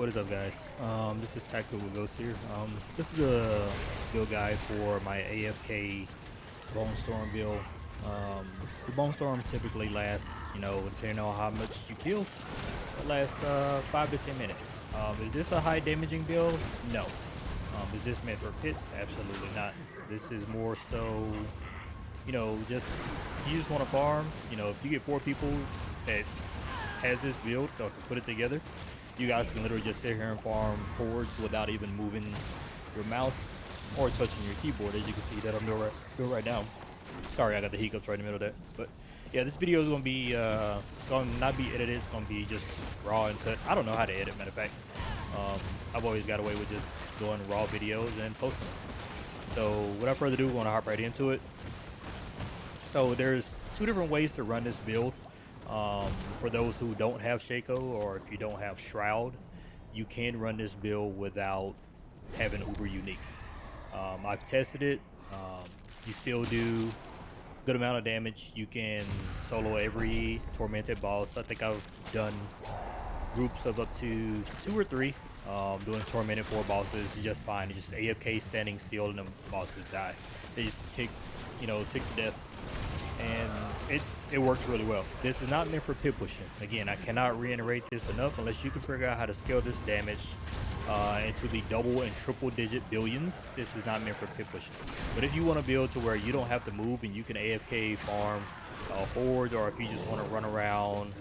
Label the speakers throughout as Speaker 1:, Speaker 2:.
Speaker 1: What is up, guys? This is Tactical Ghost here. This is a build guide for my AFK Bone Storm build. The Bone Storm typically lasts, depending on how much you kill, it lasts 5 to 10 minutes. Is this a high damaging build? No. Is this meant for pits? Absolutely not. This is more so, you just want to farm. If you get 4 people that has this build or can put it together, you guys can literally just sit here and farm forwards without even moving your mouse or touching your keyboard, as you can see that I'm doing right now. Sorry, I got the hiccups right in the middle of that. But yeah, this video is going to be going to not be edited. It's going to be just raw and cut. I don't know how to edit, matter of fact. I've always got away with just doing raw videos and posting them. So without further ado, we're going to hop right into it. So there's 2 different ways to run this build. For those who don't have Shaco, or if you don't have Shroud, you can run this build without having Uber Uniques. I've tested it. You still do good amount of damage. You can solo every tormented boss. I think I've done groups of up to 2 or 3 doing tormented 4 bosses just fine. It's just AFK standing still and the bosses die. They just tick to death. And it works really well. This is not meant for pit pushing. Again, I cannot reiterate this enough. Unless you can figure out how to scale this damage into the double and triple digit billions, this is not meant for pit pushing. But if you want to build to where you don't have to move and you can AFK farm forwards, or if you just want to run around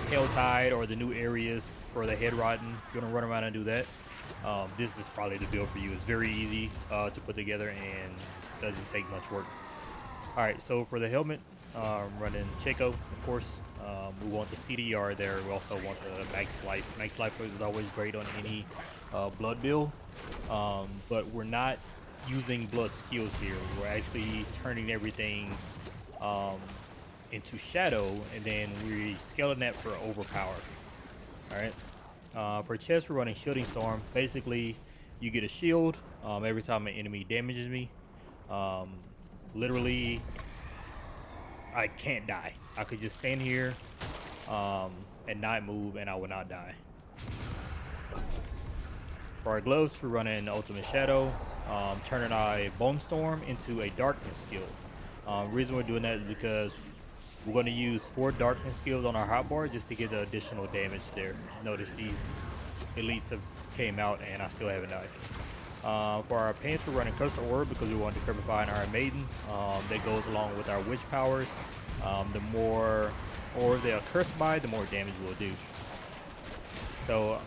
Speaker 1: Helltide or the new areas for the head rotten, you're going to run around and do that, this is probably the build for you. It's very easy to put together and doesn't take much work. Alright, so for the helmet, running Shaco, of course. We want the CDR there. We also want the max life. Max life is always great on any blood build, but we're not using blood skills here. We're actually turning everything into shadow, and then we're scaling that for overpower. Alright, for chest, we're running Shielding Storm. Basically, you get a shield every time an enemy damages me. Literally, I can't die. I could just stand here and not move, and I would not die. For our gloves, we're running Ultimate Shadow, turning our Bone Storm into a Darkness skill. Reason we're doing that is because we're going to use 4 Darkness skills on our hotbar just to get the additional damage there. Notice these elites have came out, and I still haven't died. For our pants, we're running Cursed Orb because we want to decrepify an Iron Maiden. That goes along with our Witch powers. The more orbs they are cursed by, the more damage we'll do. So,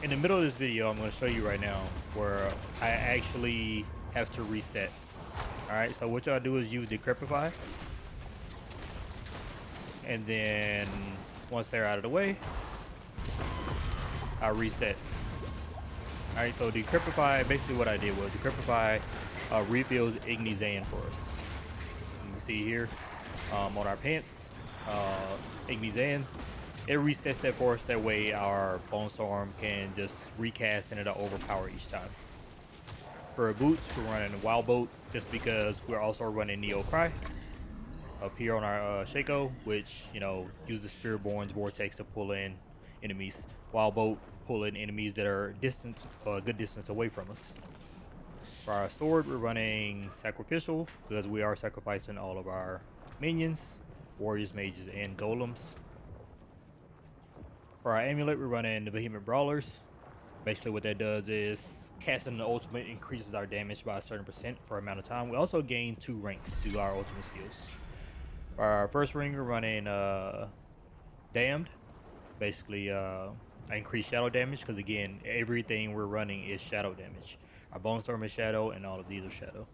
Speaker 1: in the middle of this video, I'm going to show you right now where I actually have to reset. Alright, so what y'all do is use Decrepify. And then, once they're out of the way, I reset. Alright, so Decrepify, basically what I did was Decrepify refills Igni Zan for us. You can see here on our pants, Igni Zan, it resets that for us. That way our Bone Storm can just recast and it'll overpower each time. For our boots, we're running Wild Boat just because we're also running Neo Cry up here on our Shaco, which, use the Spiritborn's Vortex to pull in enemies. Wild Boat pull in enemies that are a good distance away from us. For our sword, we're running Sacrificial because we are sacrificing all of our minions, warriors, mages, and golems. For our amulet, we're running the Behemoth Brawlers. Basically what that does is casting the ultimate increases our damage by a certain % for an amount of time. We also gain 2 ranks to our ultimate skills. For our first ring, we're running Damned. Basically, increase shadow damage because, again, everything we're running is shadow damage. Our Bone Storm is shadow, and all of these are shadow.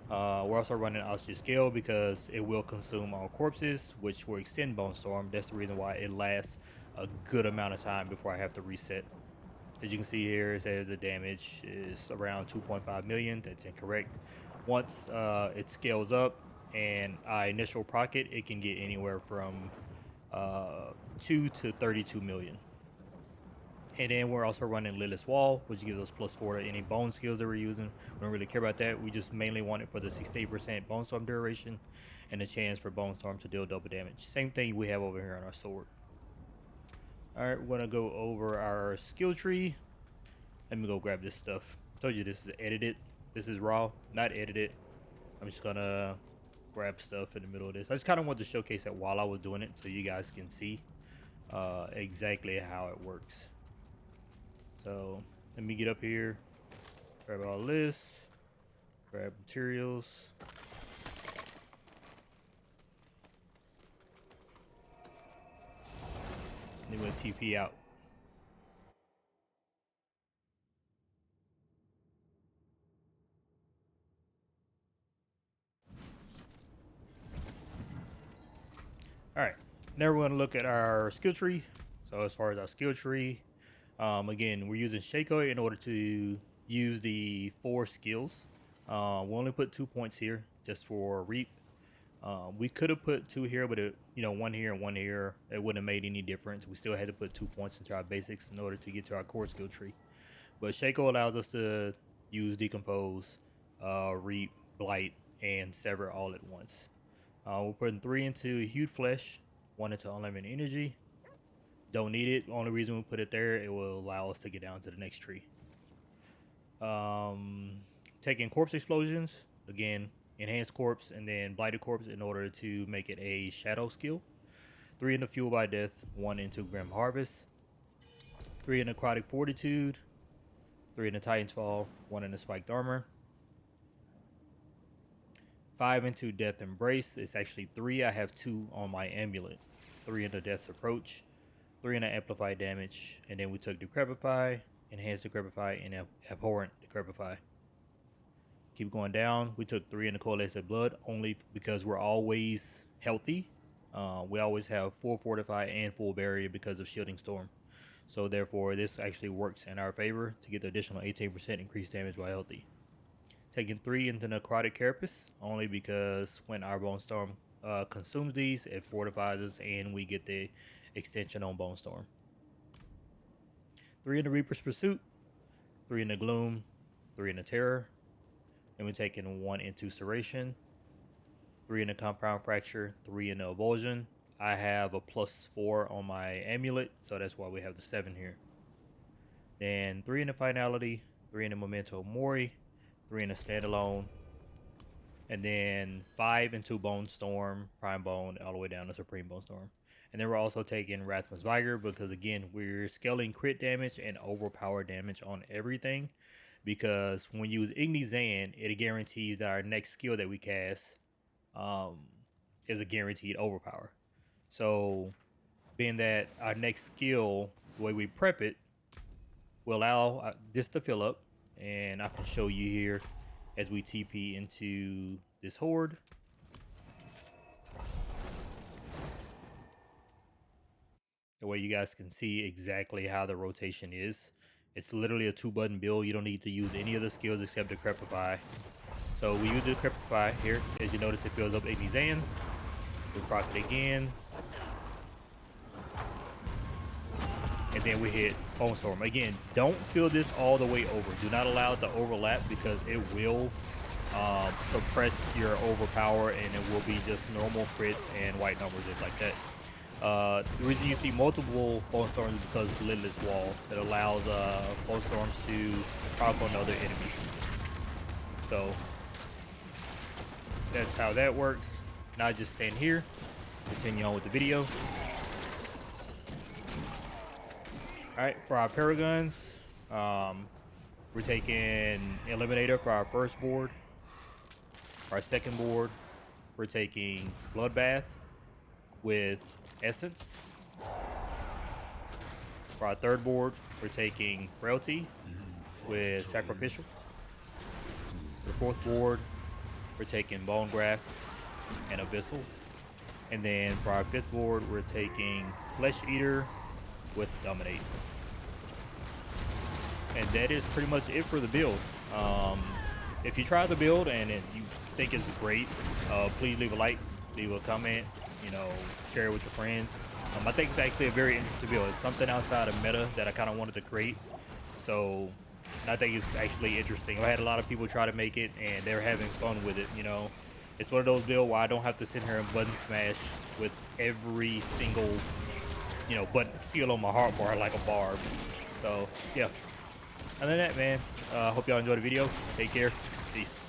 Speaker 1: We're also running Austin Scale because it will consume all corpses, which will extend Bone Storm. That's the reason why it lasts a good amount of time before I have to reset. As you can see here, it says the damage is around 2.5 million. That's incorrect. Once it scales up and I initial proc it can get anywhere from 2 to 32 million. And then we're also running Lilith's Wall, which gives us +4 to any bone skills that we're using. We don't really care about that. We just mainly want it for the 68% Bone Storm duration and the chance for Bone Storm to deal double damage. Same thing we have over here on our sword. All right, we're gonna go over our skill tree. Let me go grab this stuff. Told you this is edited. This is raw, not edited. I'm just gonna grab stuff in the middle of this. I just kind of wanted to showcase that while I was doing it so you guys can see exactly how it works. So let me get up here, grab all this, grab materials. And then we'll TP out. All right, now we're gonna look at our skill tree. So as far as our skill tree, again, we're using Shaco in order to use the 4 skills. We only put 2 points here just for reap. We could have put 2 here, but one here and 1 here, it wouldn't have made any difference. We still had to put 2 points into our basics in order to get to our core skill tree. But Shaco allows us to use decompose, reap, blight, and sever all at once. We're putting 3 into hued flesh, 1 into unlimited energy. Don't need it. The only reason we put it there, it will allow us to get down to the next tree. Taking corpse explosions, again, enhanced corpse and then blighted corpse in order to make it a shadow skill. 3 into fuel by death, 1 into grim harvest. 3 into necrotic fortitude. 3 into titan's fall, 1 into spiked armor. 5 into death embrace. It's actually 3. I have 2 on my amulet. 3 into death's approach. 3 into amplified damage, and then we took decrepify, enhanced decrepify, and abhorrent decrepify. Keep going down. We took 3 into coalesced blood only because we're always healthy. We always have full fortify and full barrier because of shielding storm. So therefore, this actually works in our favor to get the additional 18% increased damage while healthy. Taking 3 into necrotic carapace only because when our bone storm consumes these, it fortifies us and we get the extension on bone storm. 3 into reaper's pursuit, 3 into gloom, 3 into terror. Then we're taking 1 into serration, 3 into compound fracture, 3 into avulsion. I have a +4 on my amulet, so that's why we have the 7 here. Then 3 into finality, 3 into memento mori, 3 into standalone, and then 5 into bone storm, prime bone, all the way down to supreme bone storm. And then we're also taking Rathman's Vigor because again, we're scaling crit damage and overpower damage on everything. Because when you use Igni Zan, it guarantees that our next skill that we cast is a guaranteed overpower. So being that our next skill, the way we prep it, will allow this to fill up. And I can show you here as we TP into this horde. The way you guys can see exactly how the rotation is. It's literally a 2-button build. You don't need to use any of the skills except Decrepify. So we use Decrepify here. As you notice, it fills up Igni Zan. We proc it again. And then we hit Bone Storm. Again, don't fill this all the way over. Do not allow it to overlap because it will suppress your overpower and it will be just normal crits and white numbers just like that. The reason you see multiple Bone Storms is because of the Lidless Wall that allows Bone Storms to proc on other enemies. So that's how that works. Now just stand here, continue on with the video. Alright, for our Paragons, we're taking Eliminator for our first board. For our second board, we're taking Bloodbath with Essence. For our third board, we're taking Frailty with Sacrificial. For the fourth board, we're taking Bone Graft and Abyssal. And then for our fifth board, we're taking Flesh Eater with Dominate. And that is pretty much it for the build. If you try the build and you think it's great, please leave a like, leave a comment, share it with your friends. I think it's actually a very interesting build. It's something outside of meta that I kind of wanted to create. So I think it's actually interesting. I had a lot of people try to make it and they're having fun with it, It's one of those builds where I don't have to sit here and button smash with every single you know, but seal on my heart more like a barb. So yeah. Other than that, man, hope y'all enjoyed the video. Take care. Peace.